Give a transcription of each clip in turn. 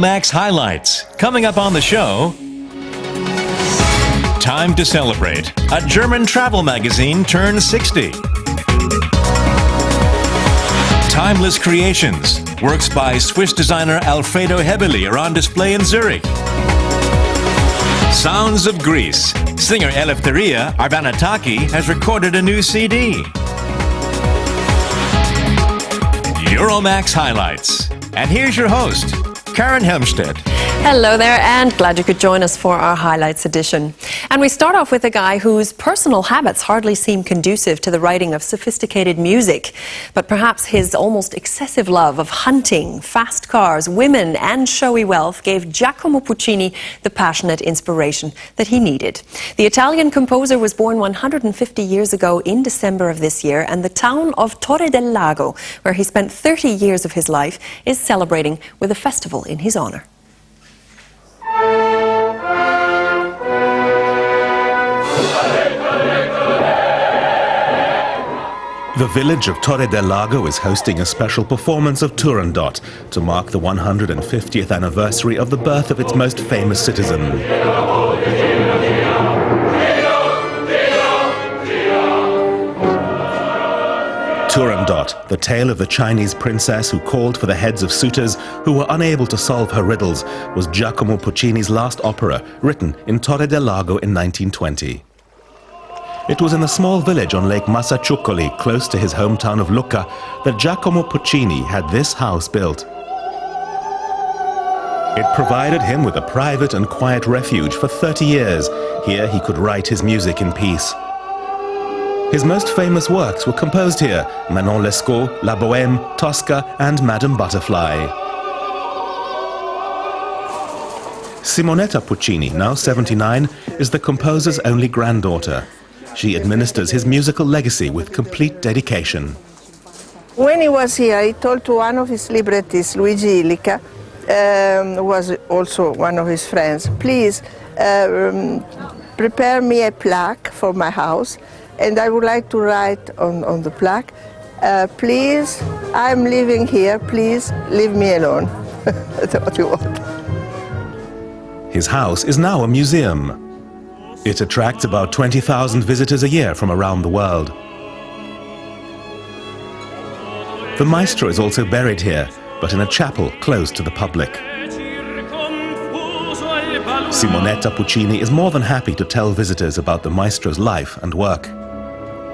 Euromaxx highlights. Coming up on the show, time to celebrate. A German travel magazine turns 60. Timeless creations. Works by Swiss designer Alfredo Häberli are on display in Zurich. Sounds of Greece. Singer Eleftheria, Arvanitaki, has recorded a new CD. Euromaxx highlights. And here's your host, Karen Helmstedt. Hello there, and glad you could join us for our highlights edition. And we start off with a guy whose personal habits hardly seem conducive to the writing of sophisticated music. But perhaps his almost excessive love of hunting, fast cars, women and showy wealth gave Giacomo Puccini the passionate inspiration that he needed. The Italian composer was born 150 years ago in December of this year, and the town of Torre del Lago, where he spent 30 years of his life, is celebrating with a festival in his honor. The village of Torre del Lago is hosting a special performance of Turandot to mark the 150th anniversary of the birth of its most famous citizen. Turandot, the tale of the Chinese princess who called for the heads of suitors who were unable to solve her riddles, was Giacomo Puccini's last opera, written in Torre del Lago in 1920. It was in a small village on Lake Massachuccoli, close to his hometown of Lucca, that Giacomo Puccini had this house built. It provided him with a private and quiet refuge for 30 years. Here he could write his music in peace. His most famous works were composed here: Manon Lescaut, La Bohème, Tosca, and Madame Butterfly. Simonetta Puccini, now 79, is the composer's only granddaughter. She administers his musical legacy with complete dedication. When he was here, he told to one of his librettists, Luigi Illica, who was also one of his friends, please prepare me a plaque for my house, and I would like to write on the plaque, please, I'm living here, please leave me alone. That's what he wanted. His house is now a museum. It attracts about 20,000 visitors a year from around the world. The maestro is also buried here, but in a chapel closed to the public. Simonetta Puccini is more than happy to tell visitors about the maestro's life and work.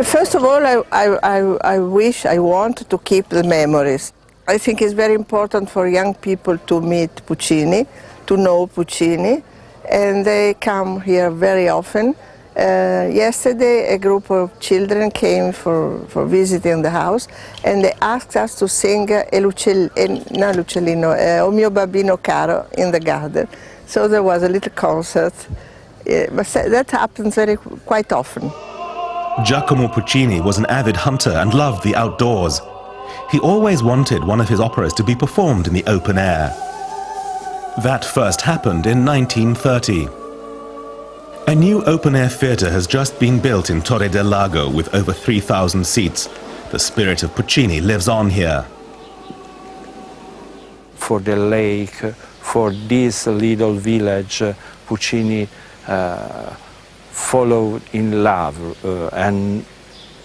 First of all, I want to keep the memories. I think it's very important for young people to meet Puccini, to know Puccini, and they come here very often. Yesterday, a group of children came for visiting the house, and they asked us to sing O mio bambino caro in the garden. So there was a little concert. But that happens quite often. Giacomo Puccini was an avid hunter and loved the outdoors. He always wanted one of his operas to be performed in the open air. That first happened in 1930. A new open-air theatre has just been built in Torre del Lago with over 3,000 seats. The spirit of Puccini lives on here. For the lake, for this little village, Puccini followed in love, and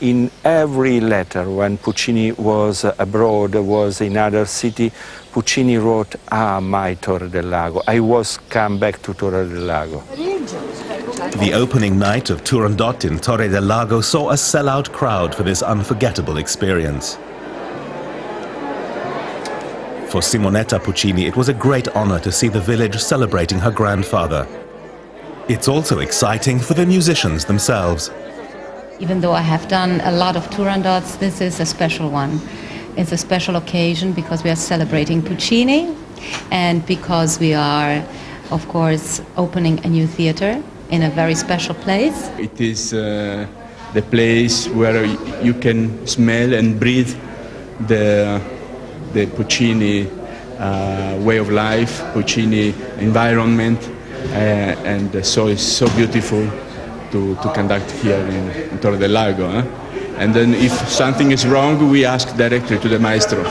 in every letter when Puccini was abroad, was in other city, Puccini wrote, my Torre del Lago. I was come back to Torre del Lago. The opening night of Turandot in Torre del Lago saw a sellout crowd for this unforgettable experience. For Simonetta Puccini, it was a great honor to see the village celebrating her grandfather. It's also exciting for the musicians themselves. Even though I have done a lot of Turandots, this is a special one. It's a special occasion because we are celebrating Puccini and because we are, of course, opening a new theater in a very special place. It is the place where you can smell and breathe the Puccini way of life, Puccini environment, and so it's so beautiful to conduct here in Torre del Lago. And then if something is wrong, we ask directly to the maestro.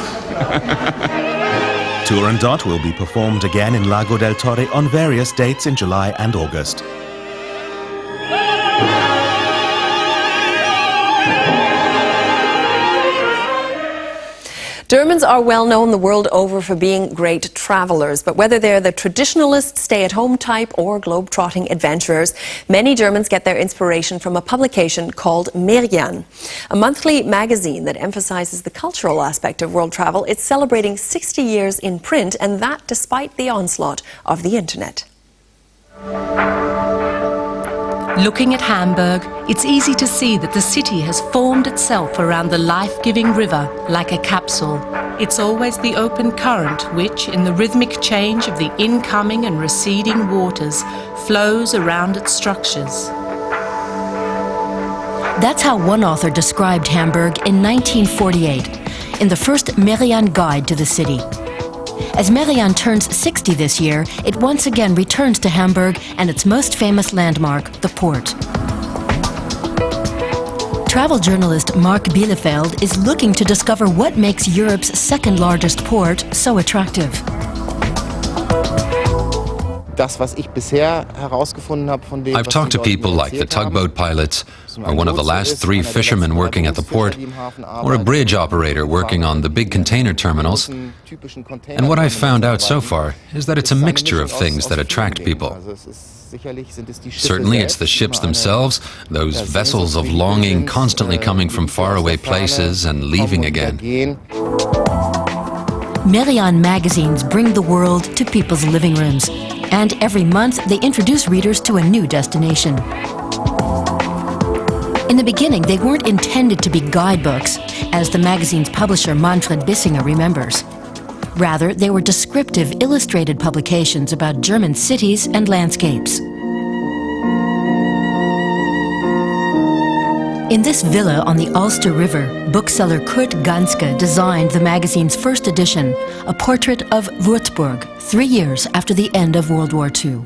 Turandot will be performed again in Lago del Torre on various dates in July and August. Germans are well known the world over for being great travelers, but whether they're the traditionalist, stay-at-home type or globe-trotting adventurers, many Germans get their inspiration from a publication called Merian, a monthly magazine that emphasizes the cultural aspect of world travel. It's celebrating 60 years in print, and that despite the onslaught of the internet. Looking at Hamburg, it's easy to see that the city has formed itself around the life-giving river like a capsule. It's always the open current which, in the rhythmic change of the incoming and receding waters, flows around its structures. That's how one author described Hamburg in 1948, in the first Merian guide to the city. As Merian turns 60 this year, it once again returns to Hamburg and its most famous landmark, the port. Travel journalist Mark Bielefeld is looking to discover what makes Europe's second largest port so attractive. I've talked to people like the tugboat pilots, or one of the last 3 fishermen working at the port, or a bridge operator working on the big container terminals. And what I've found out so far is that it's a mixture of things that attract people. Certainly it's the ships themselves, those vessels of longing constantly coming from faraway places and leaving again. Merian magazines bring the world to people's living rooms, and every month they introduce readers to a new destination. In the beginning, they weren't intended to be guidebooks, as the magazine's publisher Manfred Bissinger remembers. Rather, they were descriptive, illustrated publications about German cities and landscapes. In this villa on the Ulster River, bookseller Kurt Ganske designed the magazine's first edition, a portrait of Würzburg, 3 years after the end of World War II.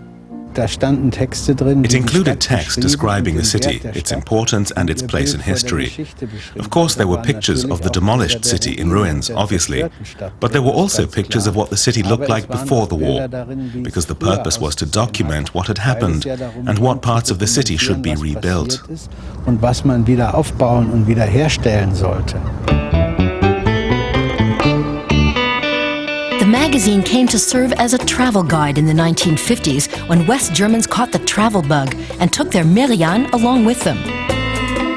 It included text describing the city, its importance and its place in history. Of course, there were pictures of the demolished city in ruins, obviously, but there were also pictures of what the city looked like before the war, because the purpose was to document what had happened and what parts of the city should be rebuilt. The magazine came to serve as a travel guide in the 1950s when West Germans caught the travel bug and took their Merian along with them.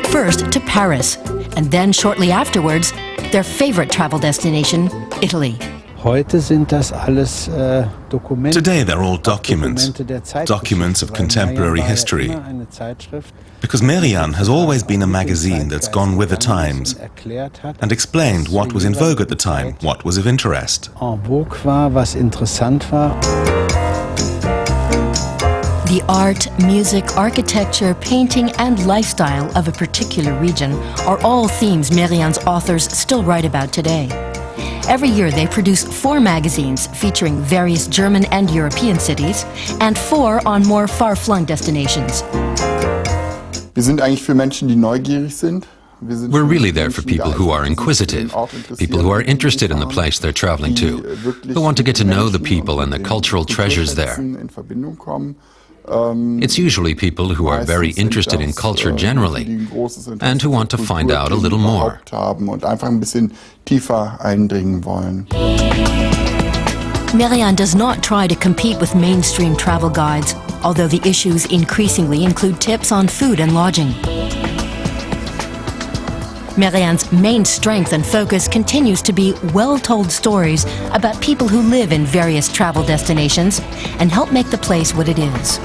First to Paris, and then shortly afterwards, their favorite travel destination, Italy. Today they're all documents of contemporary history. Because Merian has always been a magazine that's gone with the times and explained what was in vogue at the time, what was of interest. The art, music, architecture, painting, and lifestyle of a particular region are all themes Merian's authors still write about today. Every year they produce 4 magazines featuring various German and European cities, and 4 on more far-flung destinations. We're really there for people who are inquisitive, people who are interested in the place they're traveling to, who want to get to know the people and the cultural treasures there. It's usually people who are very interested in culture generally and who want to find out a little more. Merian does not try to compete with mainstream travel guides, although the issues increasingly include tips on food and lodging. Merian's main strength and focus continues to be well-told stories about people who live in various travel destinations and help make the place what it is.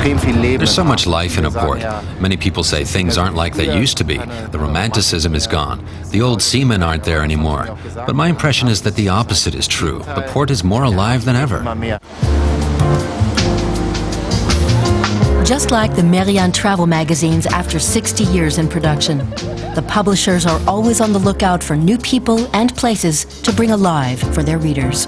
There's so much life in a port. Many people say things aren't like they used to be. The romanticism is gone. The old seamen aren't there anymore. But my impression is that the opposite is true. The port is more alive than ever. Just like the Merian Travel Magazines after 60 years in production, the publishers are always on the lookout for new people and places to bring alive for their readers.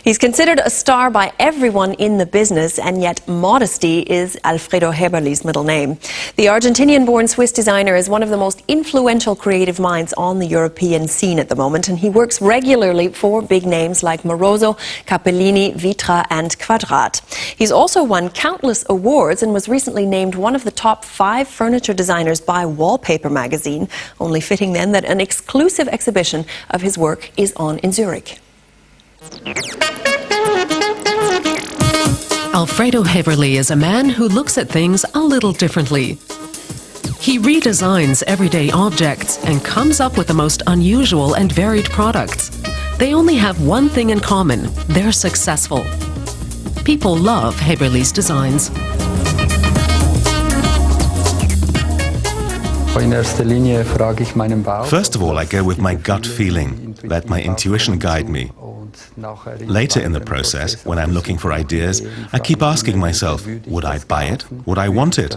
He's considered a star by everyone in the business, and yet modesty is Alfredo Häberli's middle name. The Argentinian-born Swiss designer is one of the most influential creative minds on the European scene at the moment, and he works regularly for big names like Moroso, Capellini, Vitra and Quadrat. He's also won countless awards and was recently named one of the top 5 furniture designers by Wallpaper magazine. Only fitting then that an exclusive exhibition of his work is on in Zurich. Alfredo Häberli is a man who looks at things a little differently. He redesigns everyday objects and comes up with the most unusual and varied products. They only have one thing in common: they're successful. People love Häberli's designs. First of all, I go with my gut feeling, let my intuition guide me. Later in the process, when I'm looking for ideas, I keep asking myself, would I buy it? Would I want it?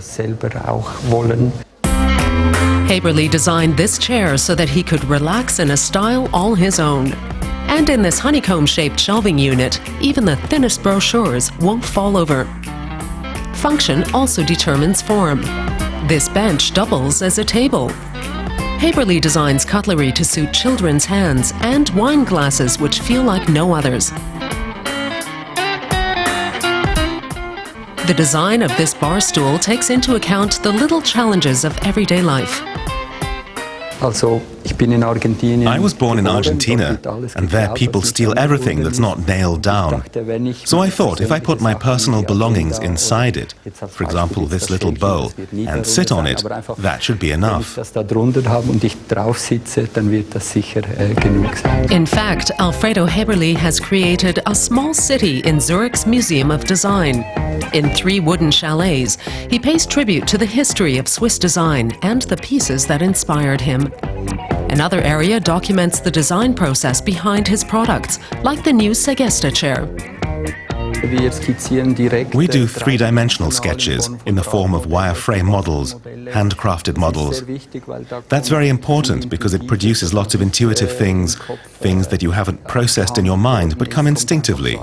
Häberli designed this chair so that he could relax in a style all his own. And in this honeycomb-shaped shelving unit, even the thinnest brochures won't fall over. Function also determines form. This bench doubles as a table. Häberli designs cutlery to suit children's hands and wine glasses which feel like no others. The design of this bar stool takes into account the little challenges of everyday life. I was born in Argentina, and there people steal everything that's not nailed down. So I thought if I put my personal belongings inside it, for example this little bowl, and sit on it, that should be enough. In fact, Alfredo Häberli has created a small city in Zurich's Museum of Design. In 3 wooden chalets, he pays tribute to the history of Swiss design and the pieces that inspired him. Another area documents the design process behind his products, like the new Segesta chair. We do 3-dimensional sketches in the form of wireframe models, handcrafted models. That's very important because it produces lots of intuitive things that you haven't processed in your mind but come instinctively.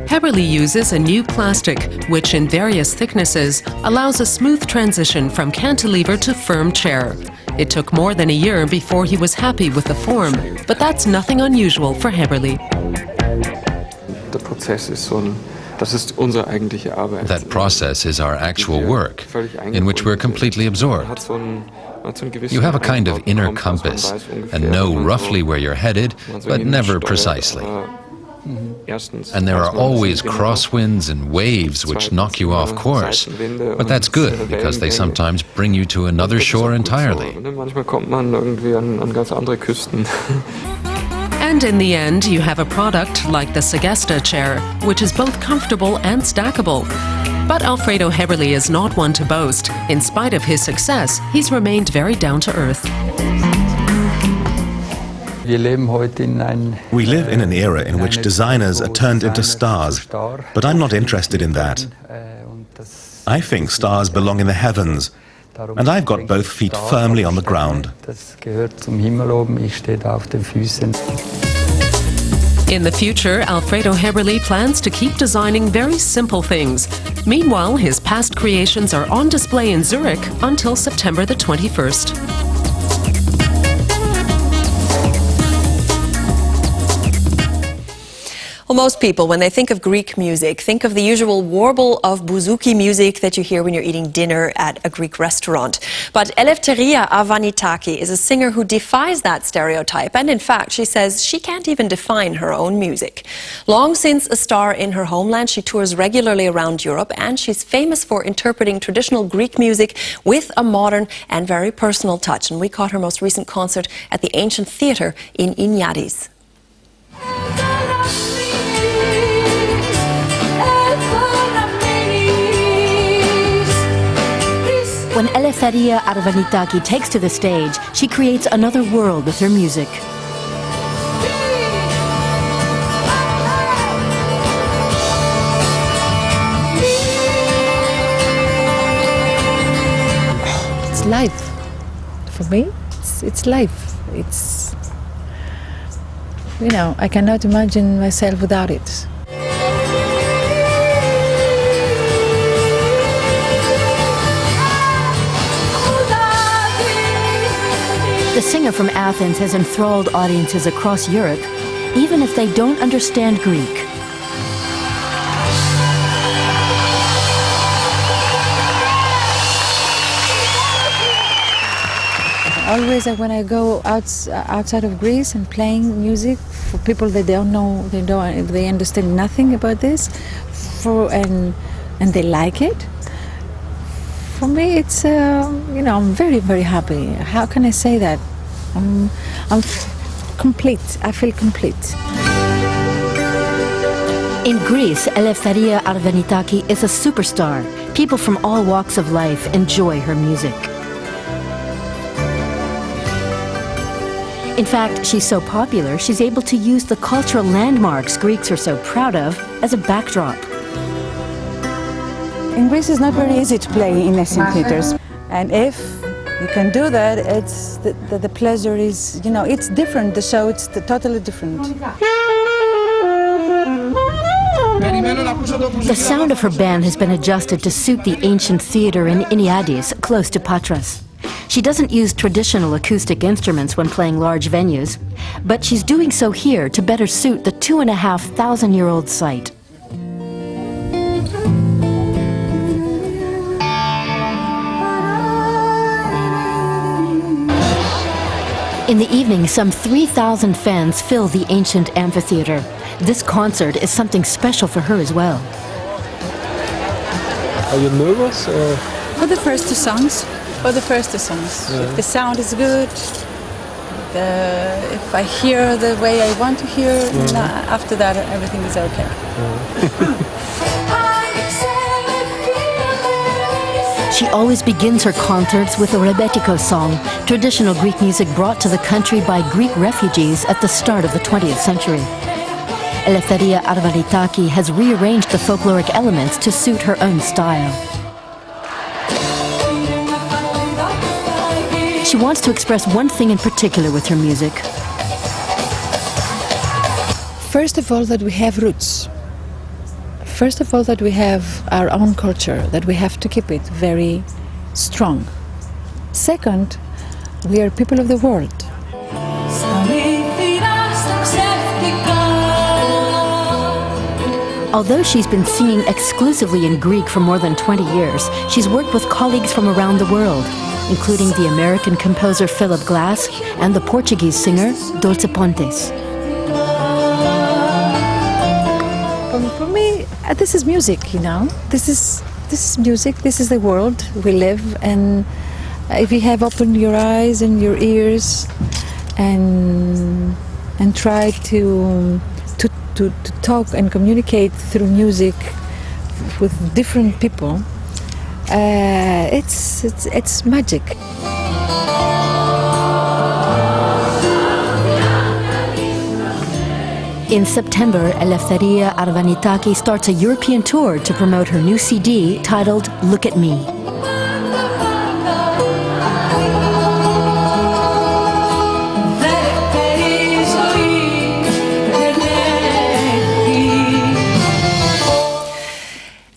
Häberli uses a new plastic, which in various thicknesses allows a smooth transition from cantilever to firm chair. It took more than a year before he was happy with the form, but that's nothing unusual for Häberli. That process is our actual work, in which we're completely absorbed. You have a kind of inner compass and know roughly where you're headed, but never precisely. And there are always crosswinds and waves which knock you off course. But that's good, because they sometimes bring you to another shore entirely. And in the end, you have a product like the Segesta chair, which is both comfortable and stackable. But Alfredo Häberli is not one to boast. In spite of his success, he's remained very down to earth. We live in an era in which designers are turned into stars, but I'm not interested in that. I think stars belong in the heavens, and I've got both feet firmly on the ground. In the future, Alfredo Häberli plans to keep designing very simple things. Meanwhile, his past creations are on display in Zurich until September the 21st. Well, most people, when they think of Greek music, think of the usual warble of bouzouki music that you hear when you're eating dinner at a Greek restaurant. But Eleftheria Arvanitaki is a singer who defies that stereotype, and in fact, she says she can't even define her own music. Long since a star in her homeland, she tours regularly around Europe, and she's famous for interpreting traditional Greek music with a modern and very personal touch. And we caught her most recent concert at the Ancient Theatre in Ignatius. When Eleftheria Arvanitaki takes to the stage, she creates another world with her music. It's life. For me, it's life. It's I cannot imagine myself without it. The singer from Athens has enthralled audiences across Europe, even if they don't understand Greek. Always when I go outside of Greece and playing music for people that don't know, they understand nothing about this, and they like it. For me, it's I'm very, very happy. How can I say that? I'm complete. I feel complete. In Greece, Eleftheria Arvanitaki is a superstar. People from all walks of life enjoy her music. In fact, she's so popular, she's able to use the cultural landmarks Greeks are so proud of as a backdrop. In Greece, it's not very easy to play in St. Peter's. And if you can do that, it's the pleasure is, it's different. The show, it's totally different. The sound of her band has been adjusted to suit the ancient theater in Iniadis, close to Patras. She doesn't use traditional acoustic instruments when playing large venues, but she's doing so here to better suit the 2,500-year-old site. In the evening, some 3,000 fans fill the ancient amphitheater. This concert is something special for her as well. Are you nervous? Or? For the first two songs. Yeah. If the sound is good, if I hear the way I want to hear, after that everything is okay. She always begins her concerts with a rebetiko song, traditional Greek music brought to the country by Greek refugees at the start of the 20th century. Eleftheria Arvanitaki has rearranged the folkloric elements to suit her own style. She wants to express one thing in particular with her music. First of all, that we have roots. First of all, that we have our own culture, that we have to keep it very strong. Second, we are people of the world. Although she's been singing exclusively in Greek for more than 20 years, she's worked with colleagues from around the world, including the American composer Philip Glass and the Portuguese singer Dulce Pontes. For me, this is music, This is music, this is the world we live, and if you have opened your eyes and your ears and try to talk and communicate through music with different people, it's magic. In September, Eleftheria Arvanitaki starts a European tour to promote her new CD titled Look at Me.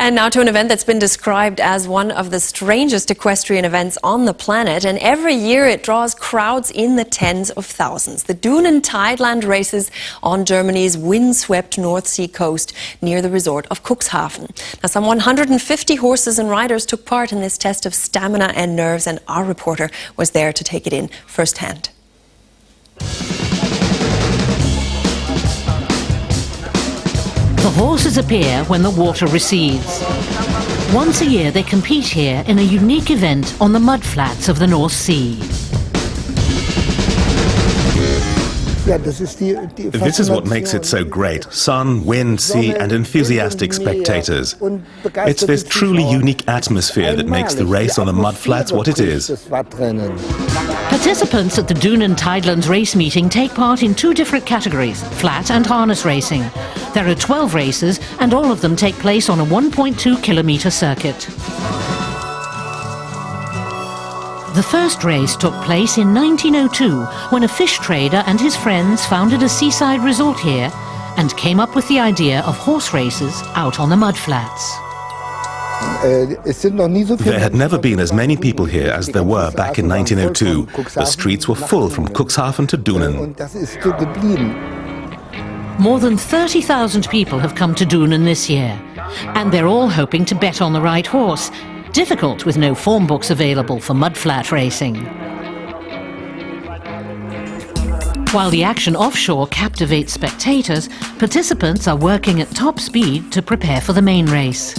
And now to an event that's been described as one of the strangest equestrian events on the planet. And every year it draws crowds in the tens of thousands. The Duhnen Tidelands races on Germany's windswept North Sea coast near the resort of Cuxhaven. Now, some 150 horses and riders took part in this test of stamina and nerves, and our reporter was there to take it in firsthand. The horses appear when the water recedes. Once a year they compete here in a unique event on the mudflats of the North Sea. This is what makes it so great. Sun, wind, sea and enthusiastic spectators. It's this truly unique atmosphere that makes the race on the mudflats what it is. Participants at the Duhnen Tidelands race meeting take part in two different categories, flat and harness racing. There are 12 races and all of them take place on a 1.2 kilometre circuit. The first race took place in 1902 when a fish trader and his friends founded a seaside resort here and came up with the idea of horse races out on the mudflats. There had never been as many people here as there were back in 1902. The streets were full from Cuxhaven to Duhnen. More than 30,000 people have come to Duhnen this year, and they're all hoping to bet on the right horse. Difficult with no form books available for mudflat racing. While the action offshore captivates spectators, participants are working at top speed to prepare for the main race.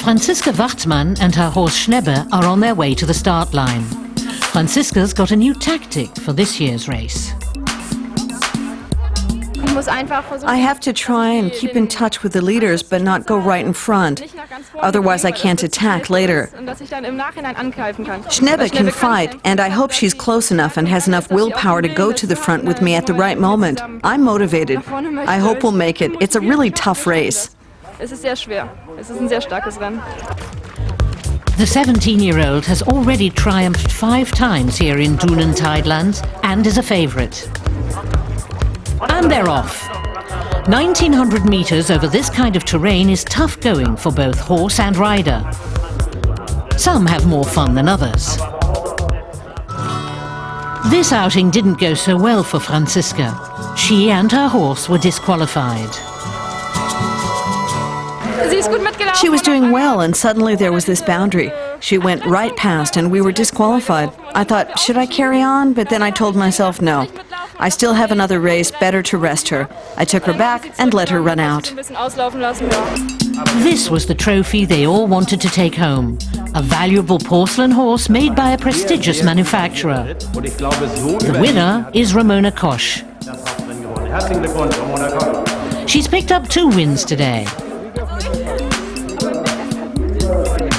Franziska Wachtmann and her horse Schnebbe are on their way to the start line. Franziska's got a new tactic for this year's race. I have to try and keep in touch with the leaders but not go right in front. Otherwise I can't attack later. Schnebbe can fight, and I hope she's close enough and has enough willpower to go to the front with me at the right moment. I'm motivated. I hope we'll make it. It's a really tough race. The 17-year-old has already triumphed 5 times here in Duhnen Tidelands and is a favourite. And they're off. 1,900 metres over this kind of terrain is tough going for both horse and rider. Some have more fun than others. This outing didn't go so well for Franziska. She and her horse were disqualified. She was doing well, and suddenly there was this boundary. She went right past and we were disqualified. I thought, should I carry on? But then I told myself, no. I still have another race, better to rest her. I took her back and let her run out. This was the trophy they all wanted to take home. A valuable porcelain horse made by a prestigious manufacturer. The winner is Ramona Kosch. She's picked up 2 wins today.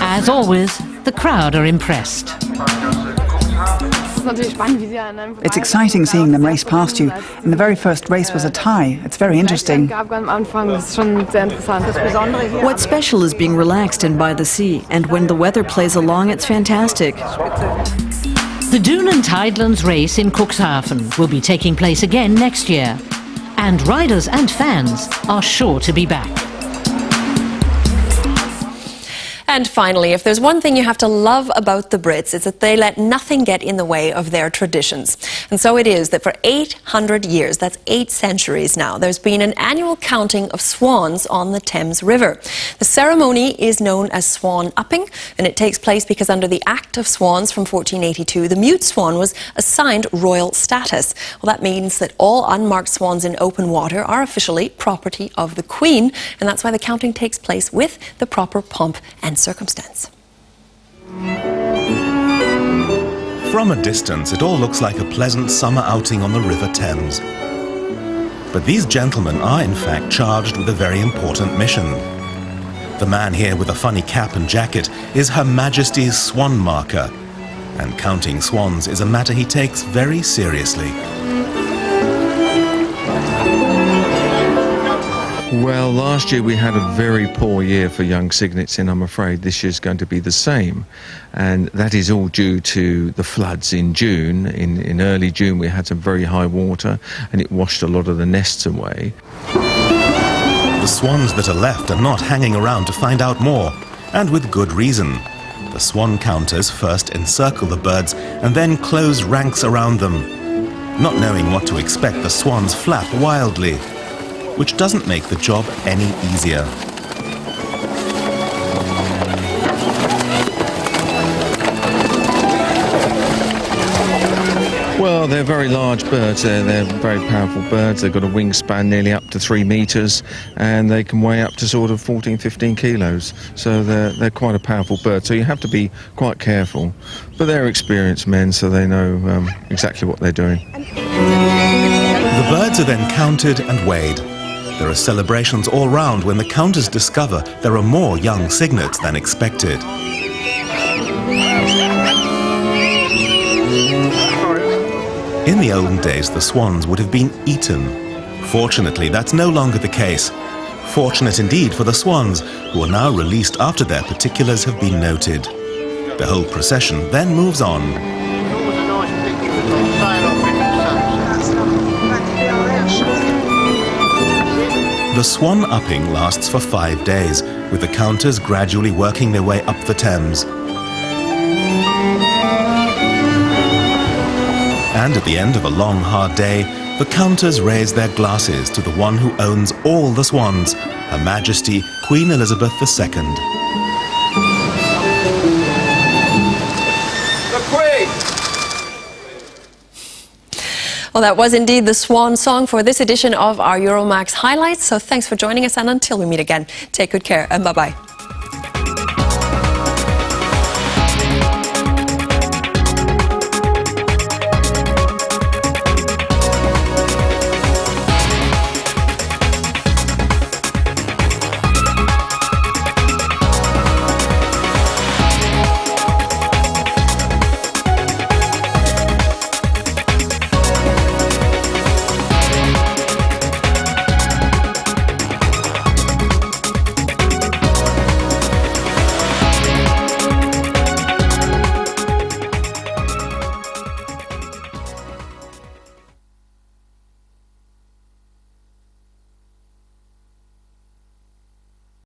As always, the crowd are impressed. It's exciting seeing them race past you, and the very first race was a tie. It's very interesting. What's special is being relaxed and by the sea, and when the weather plays along, it's fantastic. The Duhnen Tidelands race in Cuxhaven will be taking place again next year, and riders and fans are sure to be back. And finally, if there's one thing you have to love about the Brits, it's that they let nothing get in the way of their traditions. And so it is that for 800 years, that's 8 centuries now, there's been an annual counting of swans on the Thames River. The ceremony is known as swan upping, and it takes place because under the Act of Swans from 1482, the mute swan was assigned royal status. Well, that means that all unmarked swans in open water are officially property of the Queen, and that's why the counting takes place with the proper pomp and circumstance. From a distance, it all looks like a pleasant summer outing on the River Thames. But these gentlemen are in fact charged with a very important mission. The man here with a funny cap and jacket is Her Majesty's swan marker, and counting swans is a matter he takes very seriously. Well, last year we had a very poor year for young cygnets, and I'm afraid this year's going to be the same. And that is all due to the floods in June. In early June we had some very high water and it washed a lot of the nests away. The swans that are left are not hanging around to find out more, and with good reason. The swan counters first encircle the birds and then close ranks around them. Not knowing what to expect, the swans flap wildly, which doesn't make the job any easier. Well, they're very large birds. They're very powerful birds. They've got a wingspan nearly up to 3 meters, and they can weigh up to sort of 14, 15 kilos. So they're quite a powerful bird. So you have to be quite careful. But they're experienced men, so they know exactly what they're doing. The birds are then counted and weighed. There are celebrations all round when the counters discover there are more young cygnets than expected. In the olden days, the swans would have been eaten. Fortunately, that's no longer the case. Fortunate indeed for the swans, who are now released after their particulars have been noted. The whole procession then moves on. The Swan upping lasts for 5 days, with the counters gradually working their way up the Thames. And at the end of a long, hard day, the counters raise their glasses to the one who owns all the swans, Her Majesty Queen Elizabeth II. Well, that was indeed the Swan song for this edition of our Euromaxx highlights. So thanks for joining us, and until we meet again, take good care and bye-bye.